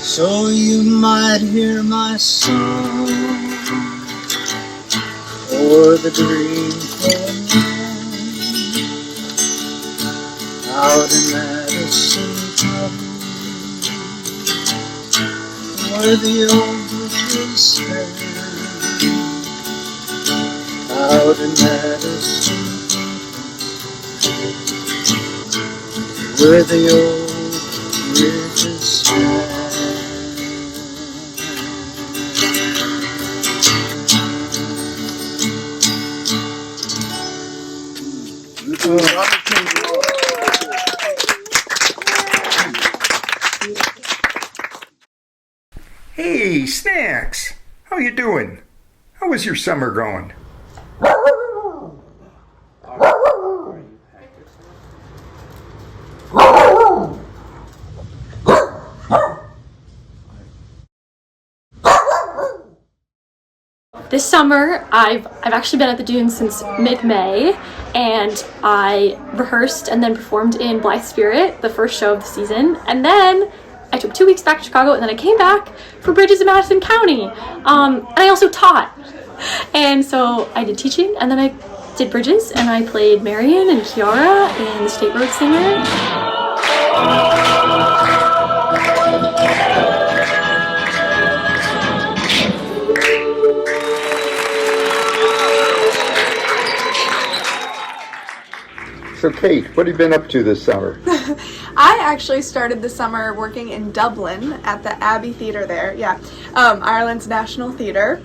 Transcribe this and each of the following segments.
so you might hear my song, or the dream flowing out in Madison County, where the old bridges stand, out in Madison County, where the old bridges stand. Hey, Snacks! How you doing? How was your summer going? This summer, I've actually been at the Dunes since mid-May, and I rehearsed and then performed in Blithe Spirit, the first show of the season, and then I took 2 weeks back to Chicago, and then I came back for Bridges of Madison County, and I also taught. And so I did teaching, and then I did Bridges, and I played Marion and Kiara and the State Road Singer. So, Kate, what have you been up to this summer? I actually started the summer working in Dublin at the Abbey Theatre there, Ireland's National Theatre.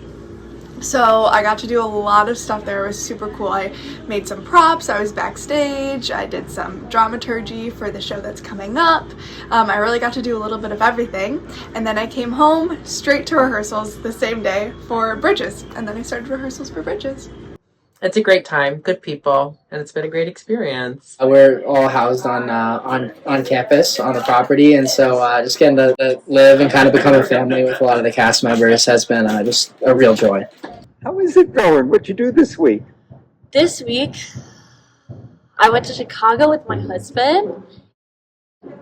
So I got to do a lot of stuff there. It was super cool. I made some props, I was backstage, I did some dramaturgy for the show that's coming up. I really got to do a little bit of everything. And then I came home straight to rehearsals the same day for Bridges. And then I started rehearsals for Bridges. It's a great time, good people, and it's been a great experience. We're all housed on campus, on the property, and so just getting to live and kind of become a family with a lot of the cast members has been just a real joy. How is it going? What'd you do this week? This week, I went to Chicago with my husband.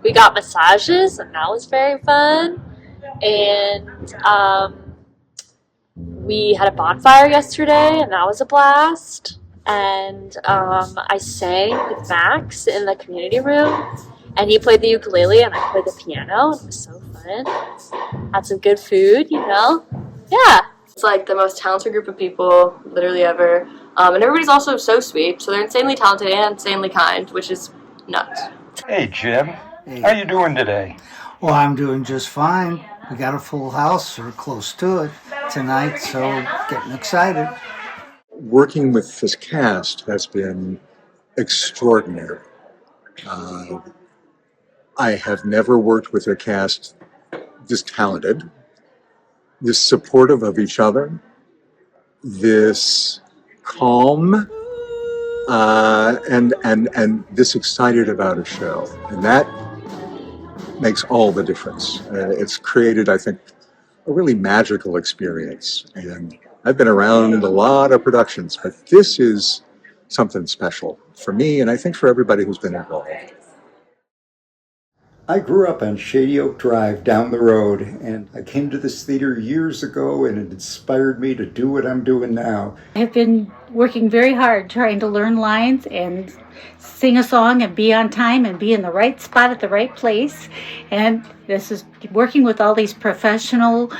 We got massages, and that was very fun. And we had a bonfire yesterday, and that was a blast. And I sang with Max in the community room, and he played the ukulele, and I played the piano. It was so fun. Had some good food, Yeah. It's like the most talented group of people literally ever. And everybody's also so sweet. So they're insanely talented and insanely kind, which is nuts. Hey, Jim. How you doing today? Well, I'm doing just fine. We got a full house, or close to it, tonight, so getting excited. Working with this cast has been extraordinary. I have never worked with a cast this talented, this supportive of each other, this calm, and this excited about a show. And that makes all the difference. It's created, I think, a really magical experience. And I've been around a lot of productions, but this is something special for me, and I think for everybody who's been involved. I grew up on Shady Oak Drive down the road, and I came to this theater years ago, and it inspired me to do what I'm doing now. I've been working very hard trying to learn lines and sing a song and be on time and be in the right spot at the right place. And this is working with all these professional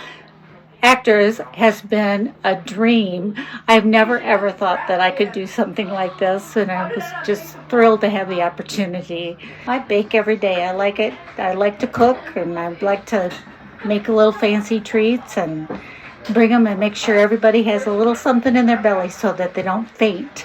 actors has been a dream. I've never ever thought that I could do something like this, and I was just thrilled to have the opportunity. I bake every day. I like it. I like to cook, and I like to make little fancy treats and bring them and make sure everybody has a little something in their belly so that they don't faint.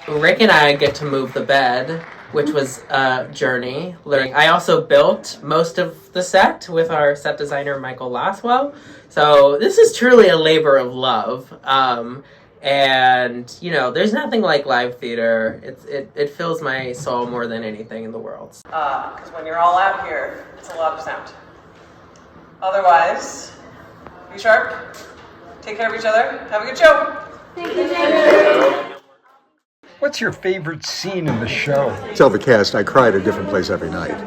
Rick and I get to move the bed, which was a journey. I also built most of the set with our set designer, Michael Laswell. So this is truly a labor of love. And, there's nothing like live theater. It fills my soul more than anything in the world. Because when you're all out here, it's a lot of sound. Otherwise, be sharp, take care of each other, have a good show. Thank you, Jamie. What's your favorite scene in the show? Tell the cast I cry at a different place every night.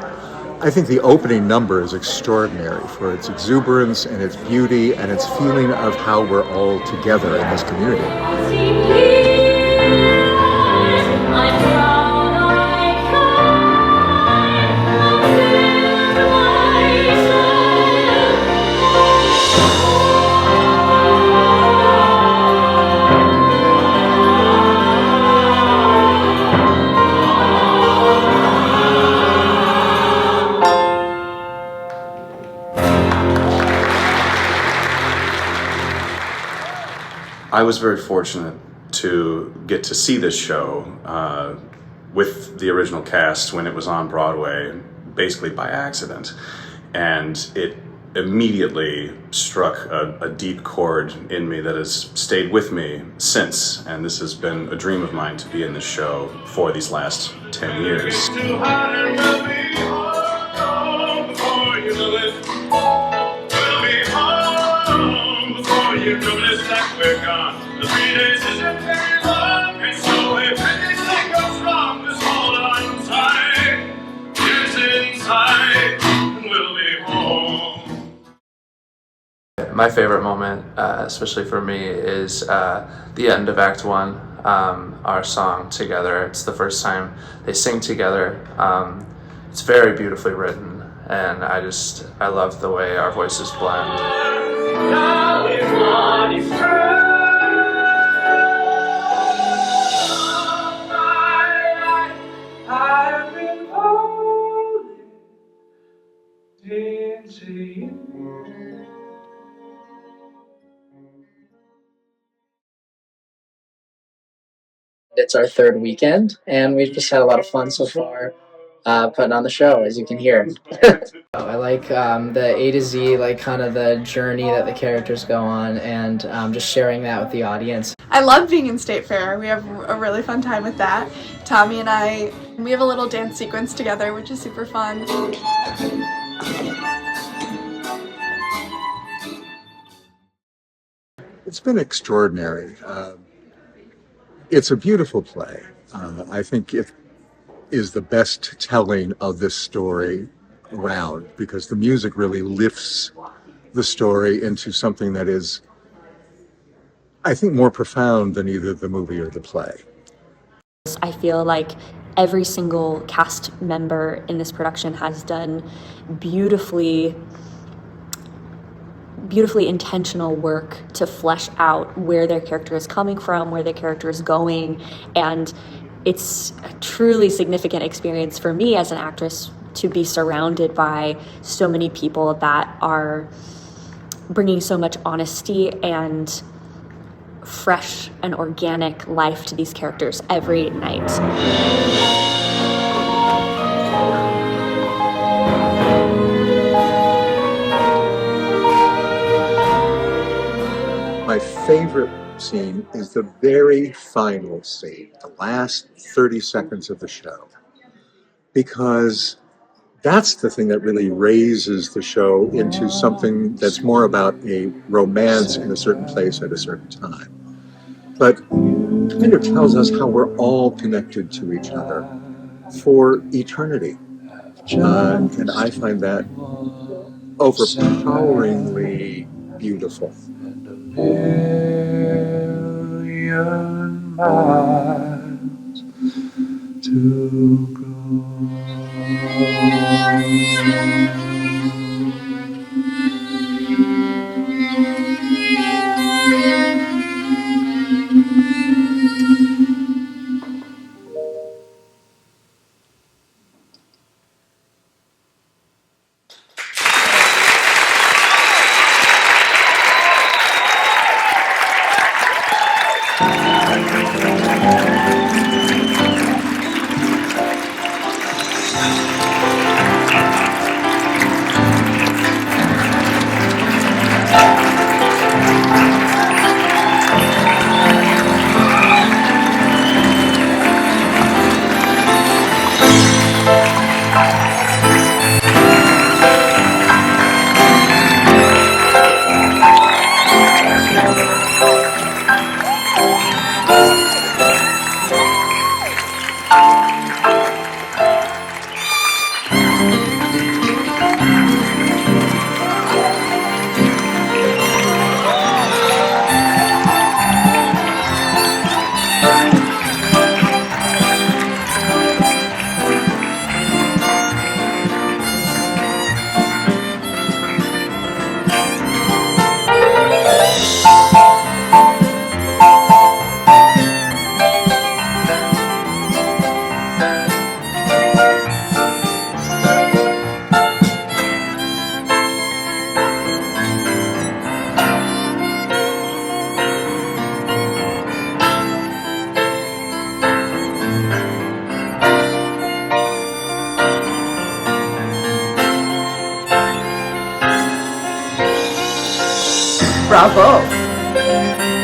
I think the opening number is extraordinary for its exuberance and its beauty and its feeling of how we're all together in this community. I was very fortunate to get to see this show with the original cast when it was on Broadway, basically by accident. And it immediately struck a deep chord in me that has stayed with me since. And this has been a dream of mine to be in this show for these last 10 years. We're gone. The 3 days isn't very long, and so if anything goes wrong, just hold on tight. Here's inside, and we'll be home. My favorite moment, especially for me, is the end of Act 1, our song together. It's the first time they sing together. It's very beautifully written, and I love the way our voices blend. It's our third weekend, and we've just had a lot of fun so far putting on the show, as you can hear. I like the A to Z, like kind of the journey that the characters go on, and just sharing that with the audience. I love being in State Fair. We have a really fun time with that. Tommy and I, we have a little dance sequence together, which is super fun. It's been extraordinary. It's a beautiful play. I think it is the best telling of this story around, because the music really lifts the story into something that is, I think, more profound than either the movie or the play. I feel like every single cast member in this production has done beautifully intentional work to flesh out where their character is coming from, where their character is going, and it's a truly significant experience for me as an actress to be surrounded by so many people that are bringing so much honesty and fresh and organic life to these characters every night. My favorite scene is the very final scene, the last 30 seconds of the show, because that's the thing that really raises the show into something that's more about a romance in a certain place at a certain time. But it kind of tells us how we're all connected to each other for eternity. And I find that overpoweringly beautiful. Million miles to go. Bravo!